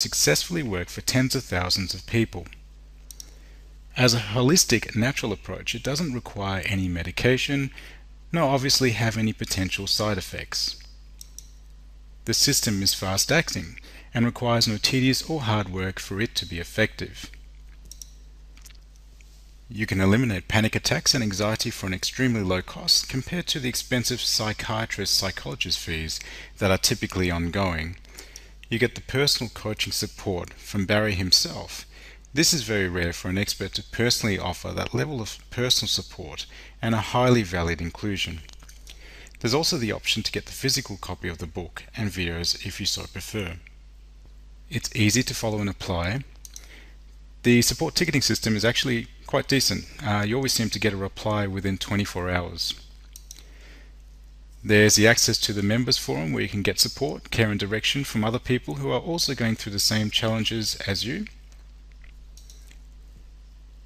successfully work for tens of thousands of people. As a holistic, natural approach, it doesn't require any medication, nor obviously have any potential side effects. The system is fast-acting and requires no tedious or hard work for it to be effective. You can eliminate panic attacks and anxiety for an extremely low cost compared to the expensive psychologist fees that are typically ongoing. You get the personal coaching support from Barry himself. This is very rare for an expert to personally offer that level of personal support and a highly valued inclusion. There's also the option to get the physical copy of the book and videos if you so prefer. It's easy to follow and apply. The support ticketing system is actually quite decent. You always seem to get a reply within 24 hours. There's the access to the members forum where you can get support, care and direction from other people who are also going through the same challenges as you.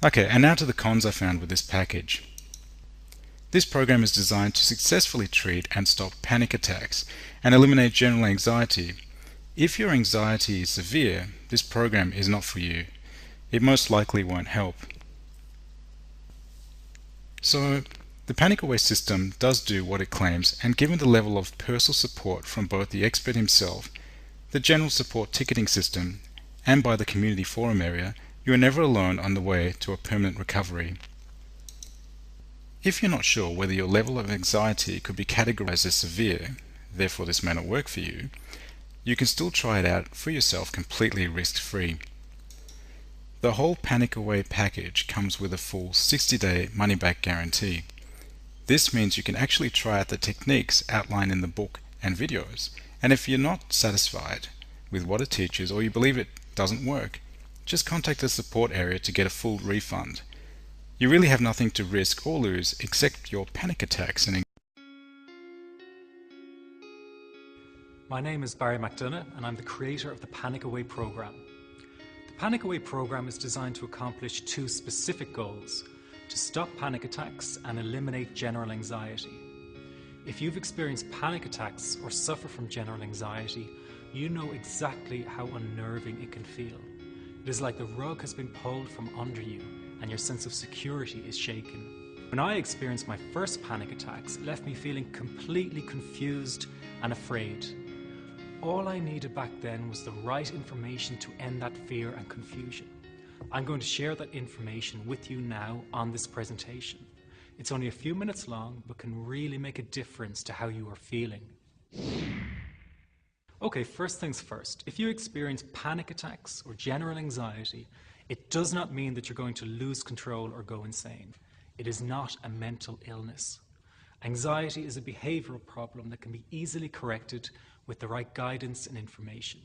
Okay, and now to the cons I found with this package. This program is designed to successfully treat and stop panic attacks and eliminate general anxiety. If your anxiety is severe, this program is not for you. It most likely won't help. So, the Panic Away system does do what it claims, and given the level of personal support from both the expert himself, the general support ticketing system, and by the community forum area, you are never alone on the way to a permanent recovery. If you're not sure whether your level of anxiety could be categorized as severe, therefore this may not work for you, you can still try it out for yourself completely risk-free. The whole Panic Away package comes with a full 60-day money-back guarantee. This means you can actually try out the techniques outlined in the book and videos, and if you're not satisfied with what it teaches or you believe it doesn't work, just contact the support area to get a full refund. You really have nothing to risk or lose except your panic attacks and My name is Barry McDonagh and I'm the creator of the Panic Away program. The Panic Away program is designed to accomplish two specific goals: to stop panic attacks and eliminate general anxiety. If you've experienced panic attacks or suffer from general anxiety, you know exactly how unnerving it can feel. It is like the rug has been pulled from under you and your sense of security is shaken. When I experienced my first panic attacks, it left me feeling completely confused and afraid. All I needed back then was the right information to end that fear and confusion. I'm going to share that information with you now on this presentation. It's only a few minutes long, but can really make a difference to how you are feeling. Okay, first things first. If you experience panic attacks or general anxiety, it does not mean that you're going to lose control or go insane. It is not a mental illness. Anxiety is a behavioral problem that can be easily corrected with the right guidance and information.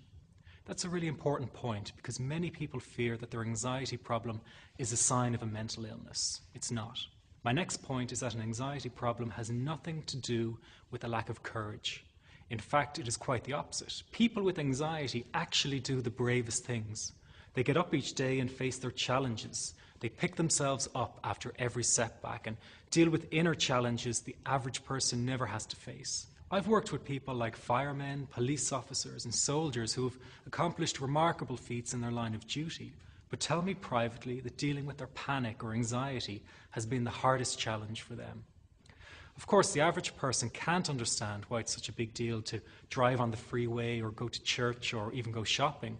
That's a really important point because many people fear that their anxiety problem is a sign of a mental illness. It's not. My next point is that an anxiety problem has nothing to do with a lack of courage. In fact, it is quite the opposite. People with anxiety actually do the bravest things. They get up each day and face their challenges. They pick themselves up after every setback and deal with inner challenges the average person never has to face. I've worked with people like firemen, police officers and soldiers who have accomplished remarkable feats in their line of duty, but tell me privately that dealing with their panic or anxiety has been the hardest challenge for them. Of course, the average person can't understand why it's such a big deal to drive on the freeway or go to church or even go shopping,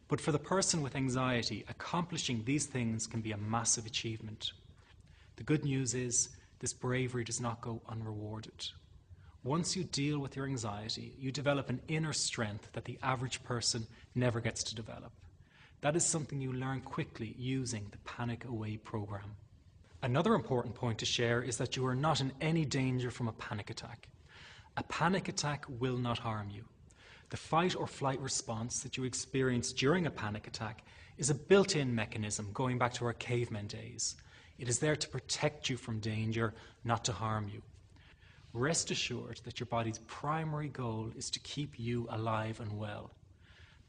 but for the person with anxiety, accomplishing these things can be a massive achievement. The good news is this bravery does not go unrewarded. Once you deal with your anxiety, you develop an inner strength that the average person never gets to develop. That is something you learn quickly using the Panic Away program. Another important point to share is that you are not in any danger from a panic attack. A panic attack will not harm you. The fight or flight response that you experience during a panic attack is a built-in mechanism going back to our caveman days. It is there to protect you from danger, not to harm you. Rest assured that your body's primary goal is to keep you alive and well.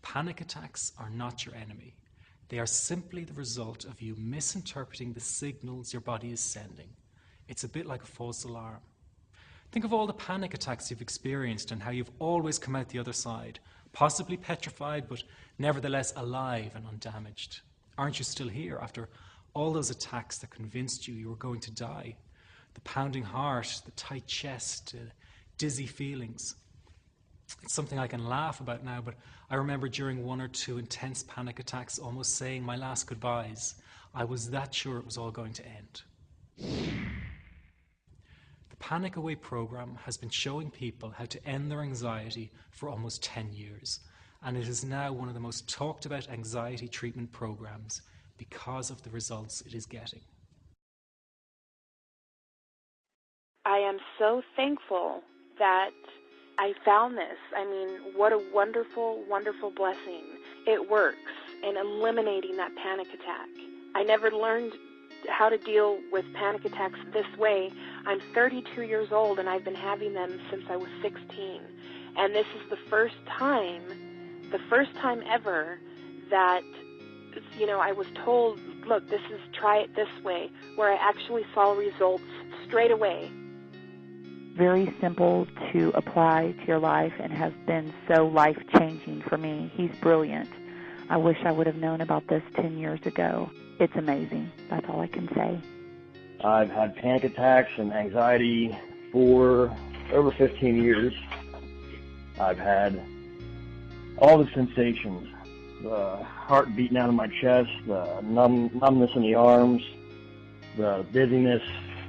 Panic attacks are not your enemy. They are simply the result of you misinterpreting the signals your body is sending. It's a bit like a false alarm. Think of all the panic attacks you've experienced and how you've always come out the other side, possibly petrified, but nevertheless alive and undamaged. Aren't you still here after all those attacks that convinced you you were going to die? The pounding heart, the tight chest, dizzy feelings. It's something I can laugh about now, but I remember during 1 or 2 intense panic attacks almost saying my last goodbyes. I was that sure it was all going to end. The Panic Away program has been showing people how to end their anxiety for almost 10 years, and it is now one of the most talked about anxiety treatment programs because of the results it is getting. I am so thankful that I found this. I mean, what a wonderful, wonderful blessing. It works in eliminating that panic attack. I never learned how to deal with panic attacks this way. I'm 32 years old and I've been having them since I was 16. And this is the first time ever that, I was told, look, try it this way, where I actually saw results straight away. Very simple to apply to your life and has been so life-changing for me. He's brilliant. I wish I would have known about this 10 years ago. It's amazing. That's all I can say. I've had panic attacks and anxiety for over 15 years. I've had all the sensations, the heart beating out of my chest, the numbness in the arms, the dizziness,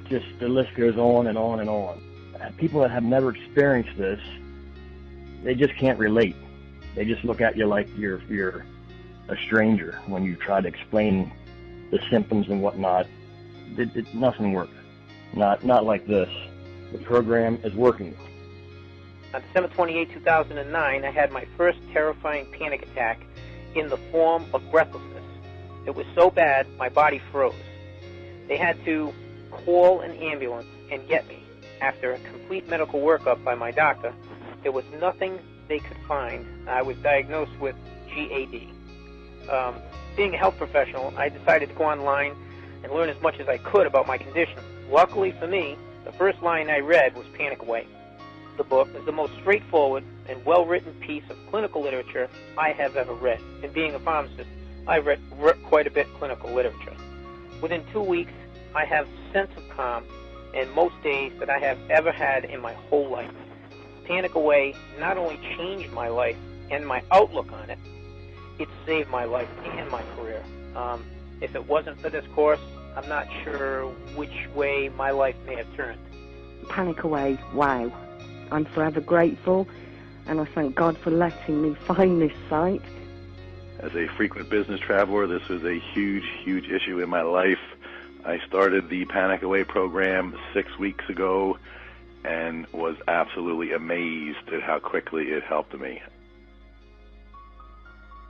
just the list goes on and on and on. And people that have never experienced this, they just can't relate. They just look at you like you're a stranger when you try to explain the symptoms and whatnot. Nothing works. Not like this. The program is working. On December 28, 2009, I had my first terrifying panic attack in the form of breathlessness. It was so bad, my body froze. They had to call an ambulance and get me. After a complete medical workup by my doctor, there was nothing they could find. I was diagnosed with GAD. Being a health professional, I decided to go online and learn as much as I could about my condition. Luckily for me, the first line I read was Panic Away. The book is the most straightforward and well-written piece of clinical literature I have ever read. And being a pharmacist, I've read quite a bit of clinical literature. Within 2 weeks, I have a sense of calm and most days that I have ever had in my whole life. Panic Away not only changed my life and my outlook on it, it saved my life and my career. If it wasn't for this course, I'm not sure which way my life may have turned. Panic Away, wow. I'm forever grateful, and I thank God for letting me find this site. As a frequent business traveler, this was a huge, huge issue in my life. I started the Panic Away program 6 weeks ago and was absolutely amazed at how quickly it helped me.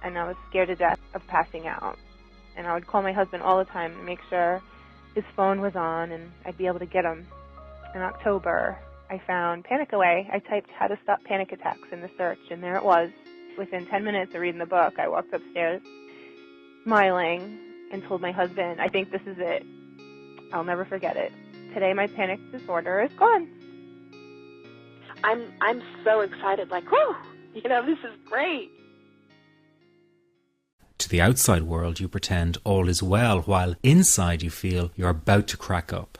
And I was scared to death of passing out. And I would call my husband all the time to make sure his phone was on and I'd be able to get him. In October, I found Panic Away. I typed how to stop panic attacks in the search, and there it was. Within 10 minutes of reading the book, I walked upstairs smiling and told my husband, I think this is it. I'll never forget it. Today my panic disorder is gone. I'm so excited, like, whoo, this is great. To the outside world, you pretend all is well, while inside you feel you're about to crack up.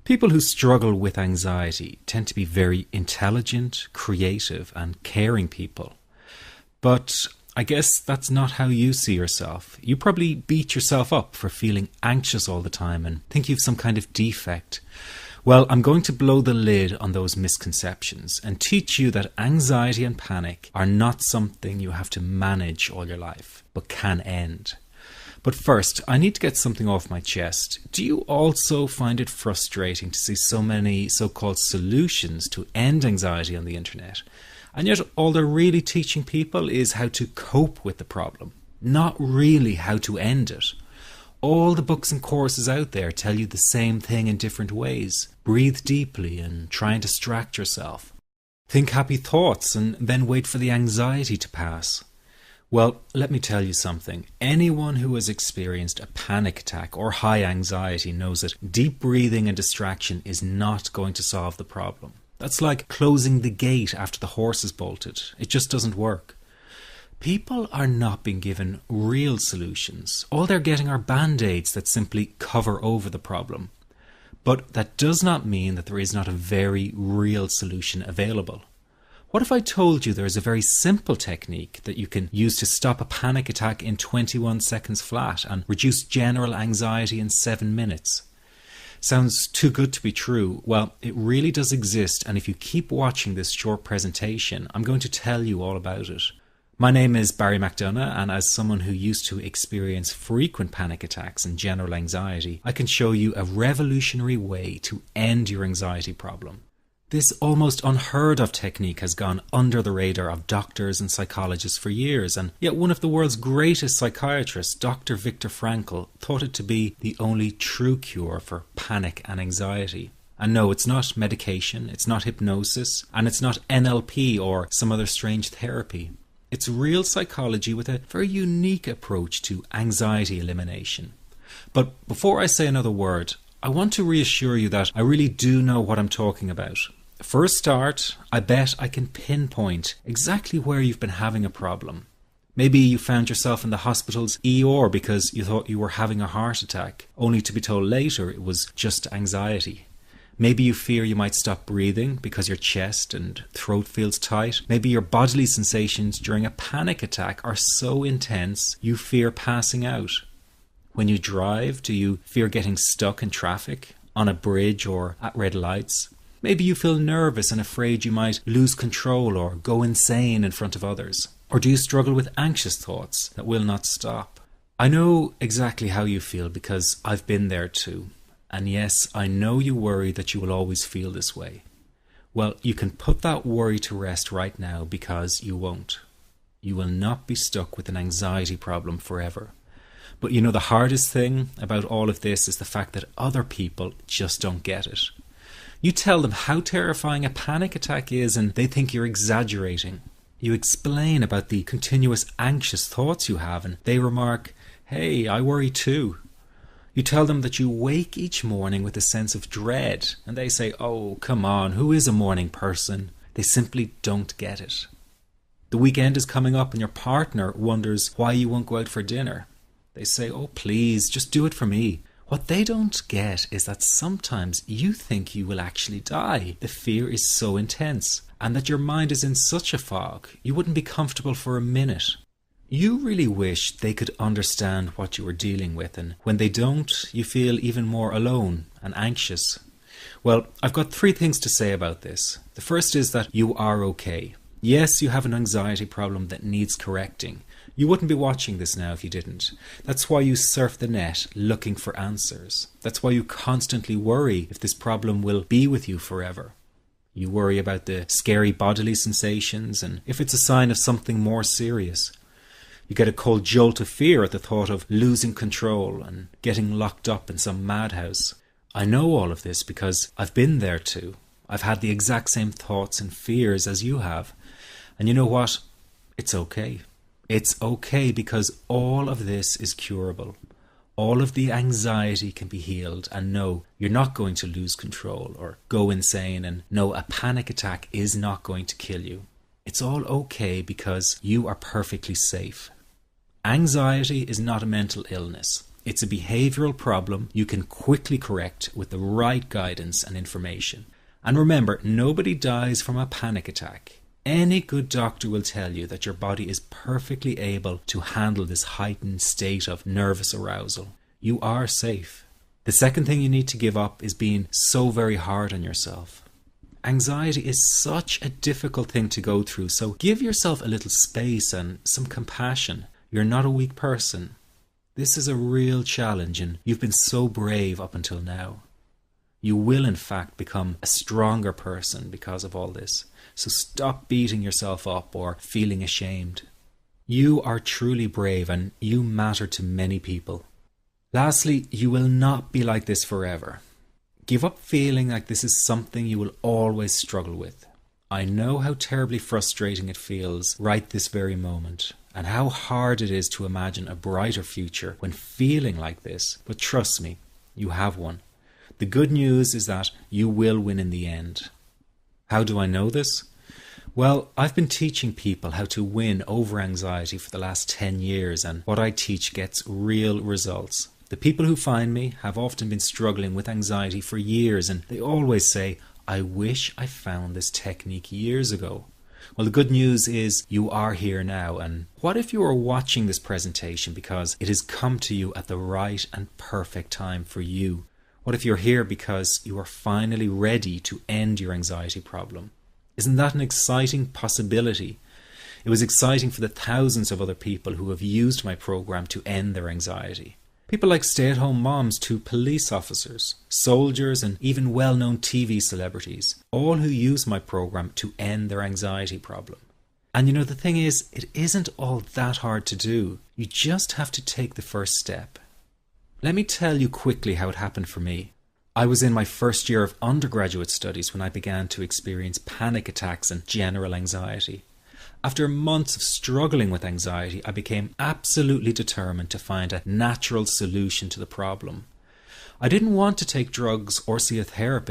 People who struggle with anxiety tend to be very intelligent, creative, and caring people. But I guess that's not how you see yourself. You probably beat yourself up for feeling anxious all the time and think you've some kind of defect. Well, I'm going to blow the lid on those misconceptions and teach you that anxiety and panic are not something you have to manage all your life, but can end. But first, I need to get something off my chest. Do you also find it frustrating to see so many so-called solutions to end anxiety on the internet? And yet all they're really teaching people is how to cope with the problem, not really how to end it. All the books and courses out there tell you the same thing in different ways. Breathe deeply and try and distract yourself. Think happy thoughts and then wait for the anxiety to pass. Well, let me tell you something. Anyone who has experienced a panic attack or high anxiety knows that deep breathing and distraction is not going to solve the problem. That's like closing the gate after the horse is bolted. It just doesn't work. People are not being given real solutions. All they're getting are band-aids that simply cover over the problem. But that does not mean that there is not a very real solution available. What if I told you there is a very simple technique that you can use to stop a panic attack in 21 seconds flat and reduce general anxiety in 7 minutes? Sounds too good to be true. Well, it really does exist, and if you keep watching this short presentation, I'm going to tell you all about it. My name is Barry McDonagh, and as someone who used to experience frequent panic attacks and general anxiety, I can show you a revolutionary way to end your anxiety problem. This almost unheard of technique has gone under the radar of doctors and psychologists for years, and yet one of the world's greatest psychiatrists, Dr. Viktor Frankl, thought it to be the only true cure for panic and anxiety. And no, it's not medication, it's not hypnosis, and it's not NLP or some other strange therapy. It's real psychology with a very unique approach to anxiety elimination. But before I say another word, I want to reassure you that I really do know what I'm talking about. For a start, I bet I can pinpoint exactly where you've been having a problem. Maybe you found yourself in the hospital's ER because you thought you were having a heart attack, only to be told later it was just anxiety. Maybe you fear you might stop breathing because your chest and throat feels tight. Maybe your bodily sensations during a panic attack are so intense you fear passing out. When you drive, do you fear getting stuck in traffic, on a bridge or at red lights? Maybe you feel nervous and afraid you might lose control or go insane in front of others. Or do you struggle with anxious thoughts that will not stop? I know exactly how you feel because I've been there too. And yes, I know you worry that you will always feel this way. Well, you can put that worry to rest right now because you won't. You will not be stuck with an anxiety problem forever. But you know, the hardest thing about all of this is the fact that other people just don't get it. You tell them how terrifying a panic attack is and they think you're exaggerating. You explain about the continuous anxious thoughts you have and they remark, "Hey, I worry too." You tell them that you wake each morning with a sense of dread, and they say, "Oh, come on, who is a morning person?" They simply don't get it. The weekend is coming up and your partner wonders why you won't go out for dinner. They say, "Oh, please, just do it for me." What they don't get is that sometimes you think you will actually die. The fear is so intense, and that your mind is in such a fog, you wouldn't be comfortable for a minute. You really wish they could understand what you are dealing with, and when they don't, you feel even more alone and anxious. Well, I've got 3 things to say about this. The first is that you are okay. Yes, you have an anxiety problem that needs correcting. You wouldn't be watching this now if you didn't. That's why you surf the net looking for answers. That's why you constantly worry if this problem will be with you forever. You worry about the scary bodily sensations and if it's a sign of something more serious. You get a cold jolt of fear at the thought of losing control and getting locked up in some madhouse. I know all of this because I've been there too. I've had the exact same thoughts and fears as you have. And you know what? It's okay. It's okay because all of this is curable. All of the anxiety can be healed, and no, you're not going to lose control or go insane, and no, a panic attack is not going to kill you. It's all okay because you are perfectly safe. Anxiety is not a mental illness. It's a behavioral problem you can quickly correct with the right guidance and information. And remember, nobody dies from a panic attack. Any good doctor will tell you that your body is perfectly able to handle this heightened state of nervous arousal. You are safe. The second thing you need to give up is being so very hard on yourself. Anxiety is such a difficult thing to go through, so give yourself a little space and some compassion. You're not a weak person. This is a real challenge, and you've been so brave up until now. You will, in fact, become a stronger person because of all this. So stop beating yourself up or feeling ashamed. You are truly brave, and you matter to many people. Lastly, you will not be like this forever. Give up feeling like this is something you will always struggle with. I know how terribly frustrating it feels right this very moment, and how hard it is to imagine a brighter future when feeling like this, but trust me, you have one. The good news is that you will win in the end. How do I know this? Well, I've been teaching people how to win over anxiety for the last 10 years, and what I teach gets real results. The people who find me have often been struggling with anxiety for years, and they always say, I wish I found this technique years ago. Well, the good news is you are here now, and what if you are watching this presentation because it has come to you at the right and perfect time for you? What if you're here because you are finally ready to end your anxiety problem? Isn't that an exciting possibility? It was exciting for the thousands of other people who have used my program to end their anxiety. People like stay-at-home moms to police officers, soldiers, and even well-known TV celebrities, all who use my program to end their anxiety problem. And you know, the thing is, it isn't all that hard to do. You just have to take the first step. Let me tell you quickly how it happened for me. I was in my first year of undergraduate studies when I began to experience panic attacks and general anxiety. After months of struggling with anxiety, I became absolutely determined to find a natural solution to the problem. I didn't want to take drugs or see a therapist.